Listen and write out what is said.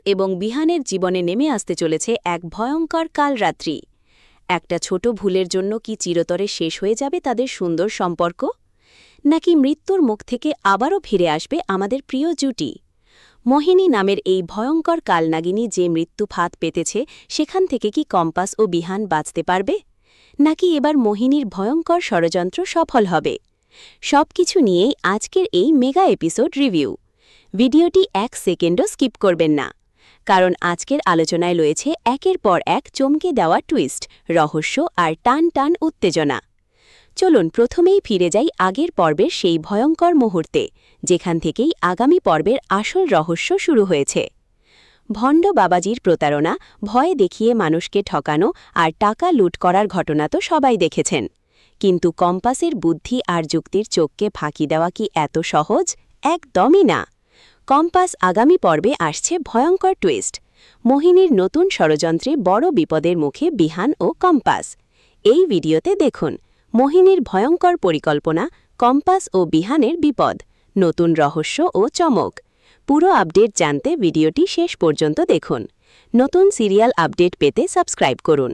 এবং বিহানের জীবনে নেমে আসতে চলেছে এক ভয়ঙ্কর কালরাত্রি। একটা ছোট ভুলের জন্য কি চিরতরে শেষ হয়ে যাবে তাদের সুন্দর সম্পর্ক, নাকি মৃত্যুর মুখ থেকে আবারও ফিরে আসবে আমাদের প্রিয় জুটি? মোহিনী নামের এই ভয়ঙ্কর কালনাগিনী যে মৃত্যু ফাঁদ পেতেছে, সেখান থেকে কি কম্পাস ও বিহান বাঁচতে পারবে, নাকি এবার মোহিনীর ভয়ঙ্কর ষড়যন্ত্র সফল হবে? সবকিছু নিয়েই আজকের এই মেগা এপিসোড রিভিউ। ভিডিওটি 1 সেকেন্ডও স্কিপ করবেন না, কারণ আজকের আলোচনায় রয়েছে একের পর এক চমকে দেওয়া টুইস্ট, রহস্য আর টান টান উত্তেজনা। চলুন প্রথমেই ফিরে যাই আগের পর্বের সেই ভয়ঙ্কর মুহূর্তে, যেখান থেকেই আগামী পর্বের আসল রহস্য শুরু হয়েছে। ভণ্ড বাবাজির প্রতারণা, ভয় দেখিয়ে মানুষকে ঠকানো আর টাকা লুট করার ঘটনা তো সবাই দেখেছেন, কিন্তু কম্পাসের বুদ্ধি আর যুক্তির চোখকে ফাঁকি দেওয়া কি এত সহজ? একদমই না। কম্পাস আগামী পর্বে আসছে ভয়ঙ্কর টুইস্ট। মোহিনীর নতুন ষড়যন্ত্রে বড় বিপদের মুখে বিহান ও কম্পাস। এই ভিডিওতে দেখুন মোহিনীর ভয়ঙ্কর পরিকল্পনা, কম্পাস ও বিহানের বিপদ, নতুন রহস্য ও চমক। পুরো আপডেট জানতে ভিডিওটি শেষ পর্যন্ত দেখুন। নতুন সিরিয়াল আপডেট পেতে সাবস্ক্রাইব করুন।